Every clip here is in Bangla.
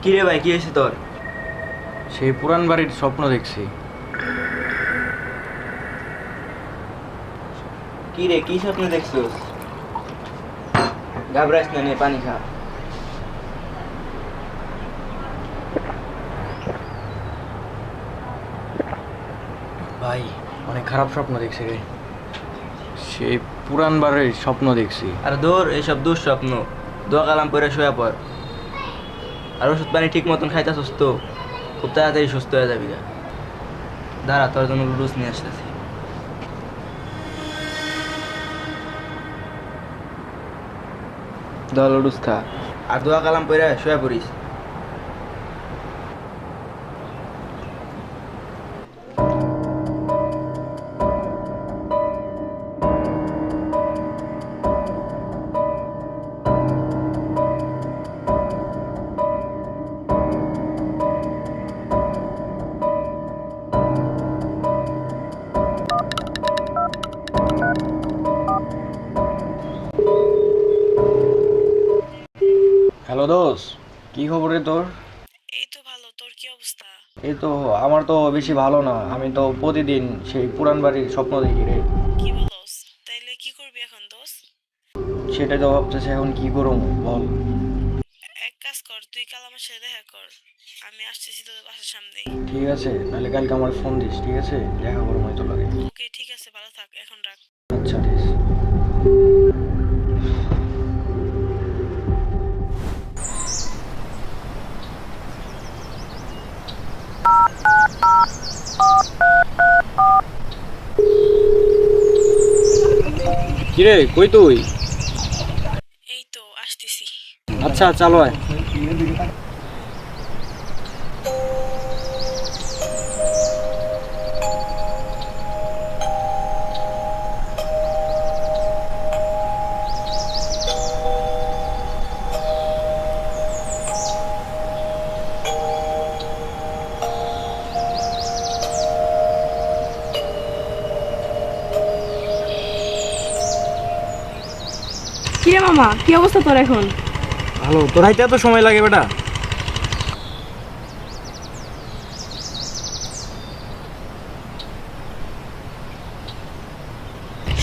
কি রে ভাই, কি হয়েছে তোর? সেই পুরান বাড়ির স্বপ্ন দেখছি। কি রে, কি স্বপ্ন দেখছিস? ঘাবড়াইস না, নে পানি খা। ভাই অনেক খারাপ স্বপ্ন দেখছি রে। সেই পুরান বাড়ির স্বপ্ন দেখছি। আর দৌড়, এইসব দুঃস্বপ্ন। দোয়া কালাম পরে শুয়ে পড়। আর ওষুধ পানি ঠিক মতন খাইতেছস তো খুব তাড়াতাড়ি সুস্থ হয়ে যাবি। দাঁড়া, তোর জন্য লুডুস নিয়ে আসতেছি। লুডুস খা আর দোয়া কালাম পরে শুয়ে পড়িস। হ্যালো দোষ, কি খবর রে তোর? এই তো ভালো। তোর কি অবস্থা? এই তো, আমার তো বেশি ভালো না। আমি তো প্রতিদিন সেই পুরান বাড়ির স্বপ্ন দেখি রে। কি বলস? তাইলে কি করবি এখন দোস্ত? সেটাই তো ভাবতেছি এখন কি করবো বল। এক কাজ কর, তুই কাল আমার সাথে দেখা কর। আমি আসতেছি তোদের বাসার সামনেই। ঠিক আছে, নাহলে কালকে আমার ফোন দিস, ঠিক আছে? দেখা করবো হয়তো লাগে। ওকে ঠিক আছে, ভালো থাক, এখন রাখ। আচ্ছা ঠিক আছে। কিরে কই তুই? এই তো আসতেছি। আচ্ছা চালো আয়। কিরে মামা, কি অবস্থা তোর এখন? ভালো। তোর হাইতে এত সময় লাগে বেটা?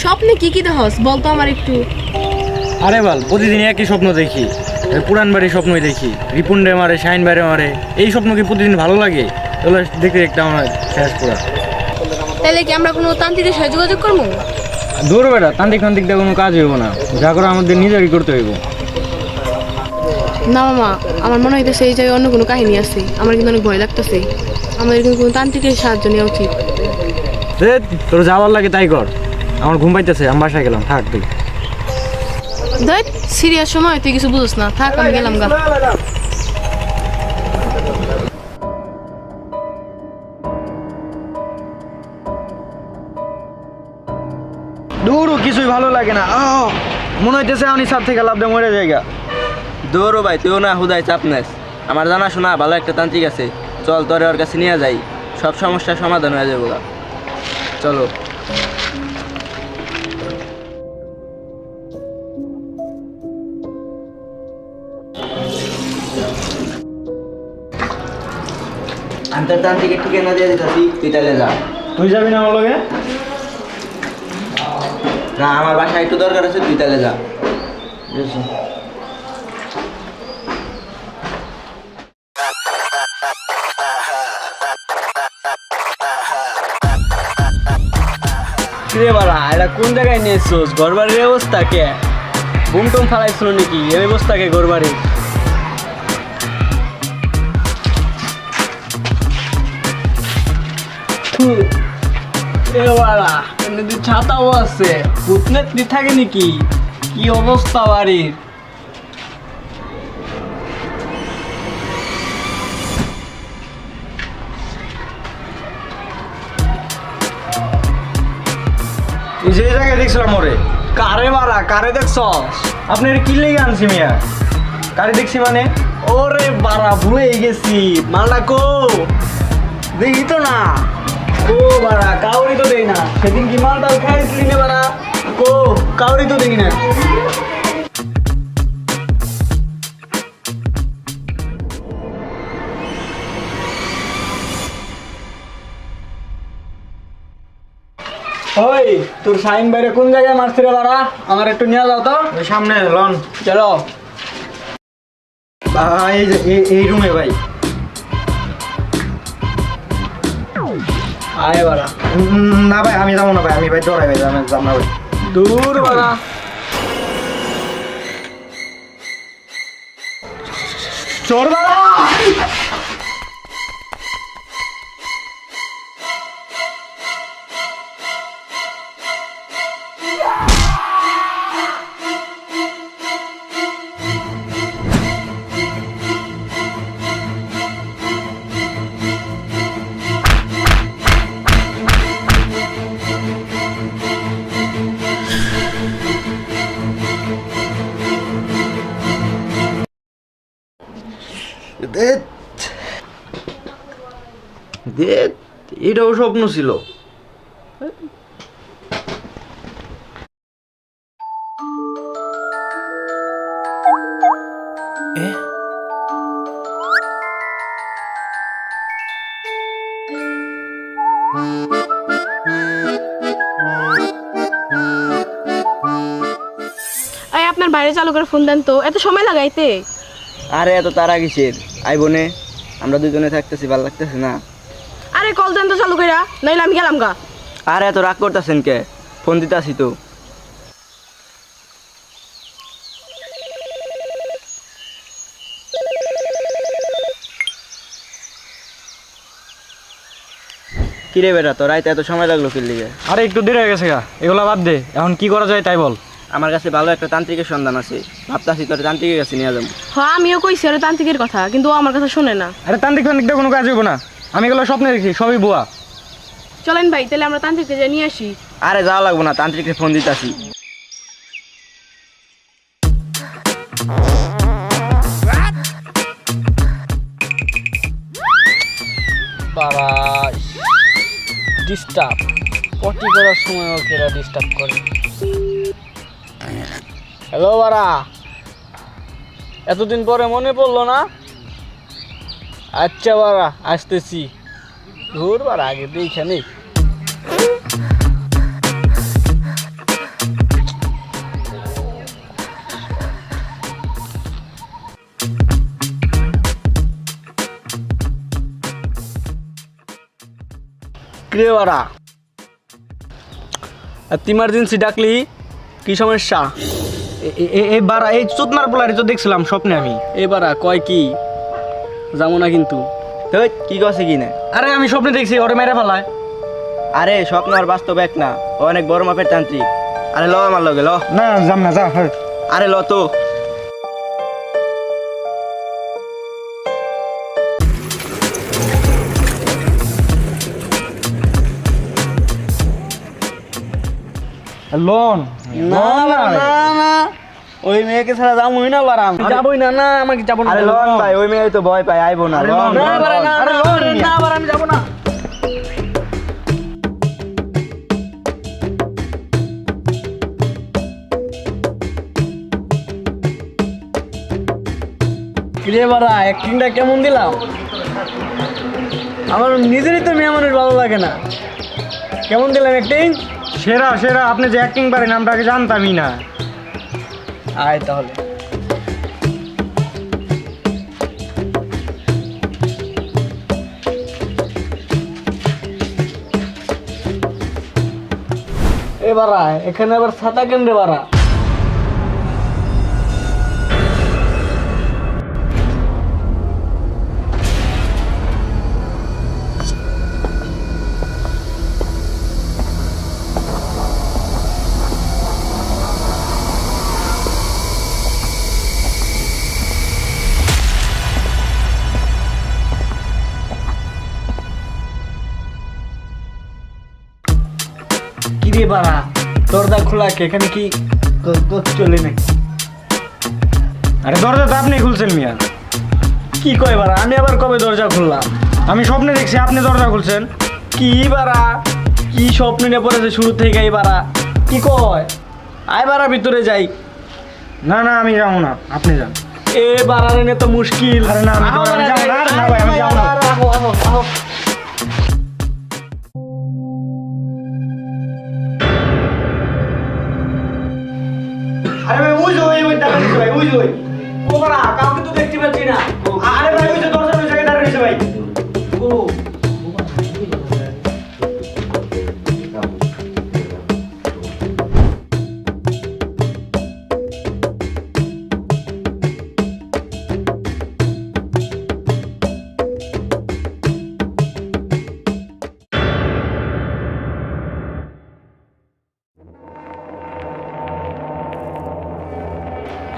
স্বপ্নে কি কি দেখস বলতো আমার একটু। আরে বল, প্রতিদিন একই স্বপ্ন দেখি। ওই পুরান বাড়ির স্বপ্নই দেখি। রিপুন রে মারে, শাইন বাইরে মারে। এই স্বপ্ন কি প্রতিদিন ভালো লাগে? এগুলো দেখতে একটা আমার শেষ পুরা। তাহলে কি আমরা কোনো তান্ত্রিকের সাথে যোগাযোগ করবো? দূর বেটা, তান্ত্রিক তান্ত্রিক দিয়ে কোনো কাজ হইব না। যা করে আমাদের নিজেরই করতে হইব। না মামা, আমার মনে হইতেছে এই জায়গায় অন্য কোনো কাহিনী আছে। আমার কিন্তু অনেক ভয় লাগতেছে। আমাদের কিন্তু কোনো তান্ত্রিকের সাহায্য নেওয়া উচিত। তোর যাওয়ার লাগে তাই কর। আমার ঘুম পাইতেছে, আমি বাসায় গেলাম। থাক তুই। দেখ, সিরিয়াস সময় তুই কিছু বুঝছ না। থাক, আমি গেলাম গা। দূরও কিছুই ভালো লাগে না। মনে হইতেছে আমি সাথ থেকে লাভ দিয়ে মরে জায়গা। দৌড়ো ভাই, তুইও না হুদায় চাপ নেস। আমার জানা শোনা ভালো একটা তান্ত্রিক আছে, চল তোরে ওর কাছে নিয়ে যাই। সব সমস্যার সমাধান হয়ে যাবো গা। চলো। আন্তর্তান্ত্রিকের ঠিকানা দিয়ে দিতেছি, তুই তাহলে যা। তুই যাবি না আমার লগে? না, আমার বাসায় একটু দরকার আছে, তুই তাহলে যা। কিরে বাড়া, এটা কোন জায়গায় নিয়ে এসছোস? ঘর বাড়ির অবস্থা কে? বুম টুম ফালাইছিল নাকি? এই অবস্থা কে ঘর বাড়ির? এ বাড়া, এমনি ছাতাও আছে, ভূতনেত থাকে নাকি? কি অবস্থা বাড়ির? যে জায়গায় দেখছিলাম ওরে। কারে বাড়া, কারে দেখছস? আপনার কি লেগে আনছি মিয়া? কারে দেখছি মানে? ওরে বাড়া, ভুলে গেছি। মালটা কো দেখি তো না। ও বাড়া, কাউরি তো দেই না। সেদিন কি মালটাও খাইছিলি না বাড়া? কো কাউরি তো দেখি না। ওই তোর শাহিন বাইরে কোন জায়গায় মারছে রে বাড়া? আমার একটু নিয়ে যাও তো। ওই সামনে লন। চলো। এই যে এই রুমে ভাই। আয় বাড়া। না ভাই আমি যাবো না ভাই, আমি ভাই ডরাই ভাই, আমি যাব না ভাই। দূর বাড়া। চোর বাড়া। এটাও স্বপ্ন ছিল। এই আপনার বাইরে চালু করে ফোন দেন তো, এত সময় লাগাইতে? আরে এত তারা কিসের? আইবো নে, আমরা দুজনে থাকতেছি, ভালো লাগতেছে না। আরে কল দেন তো চালু কইরা, নইলে আমি গেলাম গা। আরে এত রাগ করতেছেন কে? ফোন দিতে আসি তো। কিরে বেটা, তোর রাইতে এত সময় লাগলো কি লিগে? আরে একটু দেরি হয়ে গেছে গা, এগুলা বাদ দে, এখন কি করা যায় তাই বল। আমার কাছে ভালো একটা তান্ত্রিকের সন্ধান আছে, ভাবতাছি তোর তান্ত্রিকের কাছে নিয়ে যাবো। হ্যাঁ আমিও কইছি আরে তান্ত্রিকের কথা, কিন্তু ও আমার কথা শোনে না। আরে তান্ত্রিক ফান্ত্রিক কোনো কাজ হইব না, আমি এগুলো স্বপ্নে দেখি, সবই বুয়া। চলেন ভাই, তাহলে আমরা তান্ত্রিককে যাই নিয়ে আসি। আরে যাওয়া লাগবো না, তান্ত্রিকের ফোন দিতে আসি। বাবা ডিস্টার্ব, পটি করার সময় ওকে ডিস্টার্ব করে। হ্যালো বাড়া, এতদিন পরে মনে পড়লো না? আচ্ছা বাড়া আসতেছি। ধুর বাড়া, আগে দেখে নেই। কিরে বাড়া, এত ইমার্জেন্সি ডাকলি, কি সমস্যা? এই বারা এই চোদনার পোলারি তো দেখছিলাম স্বপ্নে আমি। এবারা কয় কি যাবো না কিন্তু। ধুর, কি কছে কি না? আরে আমি স্বপ্নে দেখছি ওরে মেরে ফেলায়। আরে স্বপ্ন আর বাস্তব এক না, ও অনেক বড় মাপের তান্ত্রিক। আরে ল আমার লগে ল। না যাম না, যা। আরে ল তো। লোন না না না, ওই মেয়েকে ছাড়া যাবোই না বাড়া, আমি যাবোই না। না আমাকে যাবো না। আরে লন ভাই, ওই মেয়ে তো ভয় পায়, আইবো না। লন, না লন, বাড়া, লন। না আরে না, লন, না বাড়া, আমি যাবো না। কিরে বাড়া, অ্যাক্টিংটা কেমন দিলাম? আমার নিজেরই তো মেয়ে মানুষ ভালো লাগে না। কেমন দিলাম অ্যাক্টিং? সেরা সেরা, আপনি যে অ্যাক্টিং পারেন আমরা আগে জানতামই না। আয় তাহলে। এবার এখানে আবার ছাতা কেন রে বাড়া? কিরে বাড়া, দরজা খোলা কে? এখানে কি চলে নাকি? আরে দরজা তো আপনি খুলছেন মিয়া। কি কয় বাড়া, আমি আবার কবে দরজা খুললাম? আমি স্বপ্নে দেখছি আপনি দরজা খুলছেন। কি বাড়া, কি স্বপ্ন নিয়ে পড়েছে শুরু থেকে এই বাড়া? কি কয়? আয় বাড়া ভিতরে যাই। না না আমি যাবো না, আপনি যান। এ বাড়া রে তো মুশকিল। আরে না, আমি যাবো না, আরে না ভাই, আমি যাবো না। আহো, আহো, আহো। বুঝলই ও বাড়া কাউকে তো দেখতে পাচ্ছি না আরে ভাই ওই যে দরজার ওই জায়গায় দাঁড়িয়ে রয়েছে ভাই ও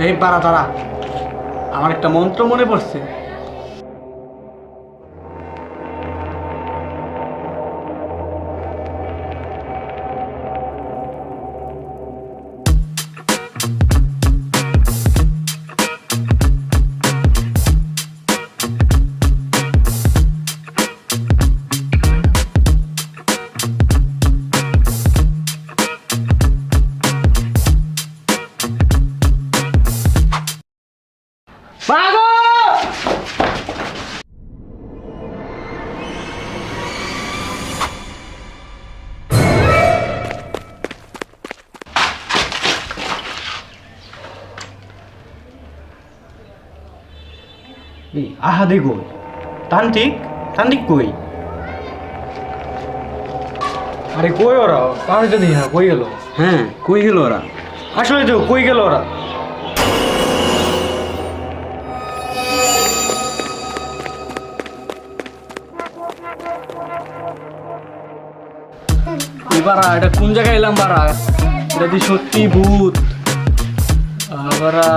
এই পারা তারা আমার একটা মন্ত্র মনে পড়ছে আহা দেখো তান্ত্রিক তান্ত্রিক কই আরে কই ওরা কারণ তো দিই না কই গেল হ্যাঁ কই গেল ওরা আসলে তো কই গেল ওরা বারা এটা কোন জায়গায় এলাম বারা এটা দি সত্যি ভূত বারা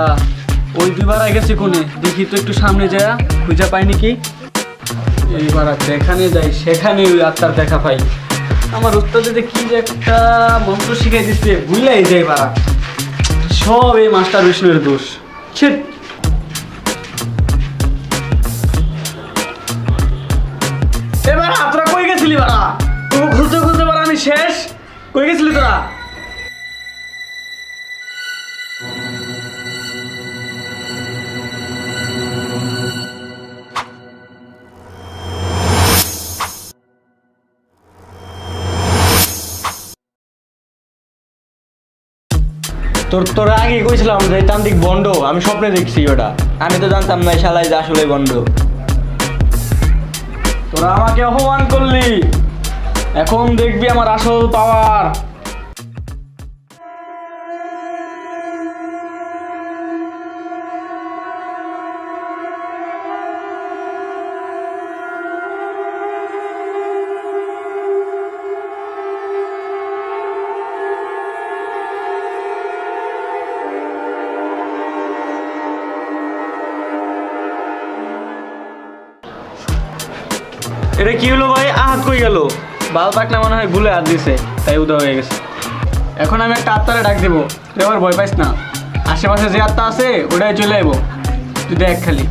ওই দুইবার গেছে কোনে দেখি তো একটু সামনে যায় খুঁজে পাই নাকি এইবার যেখানে যাই সেখানে ওই আত্মার দেখা পাই আমার উস্তাদে কি যে একটা মন্ত্র শিখাই দিচ্ছে বুঝলাই যাই বারা সব এই মাস্টার বিষ্ণুর দোষ ছিট এবার তোরা কই গেছিলি বারা তুই খুঁজতে খুঁজতে বারা আমি শেষ কই গেছিলি তোরা তোরা আগে কইছিলাম যে এই তান্ত্রিক বন্ড আমি স্বপ্নে দেখছি ওটা আমি তো জানতাম না শালাই যে আসলে বন্ধ। তোরা আমাকে অপমান করলি এখন দেখবি আমার আসল পাওয়ার এটা কি হলো ভাই আহাত কই গেল বাল পাকনা মনে হয় ভুলে হাত দিছে তাই উদা হয়ে গেছে এখন আমি একটা আত্মারে ডাক দেবো তুই আবার ভয় পাইস না আশেপাশে যে আত্মা আছে ওটাই চলে আইবো তুই দেখ খালি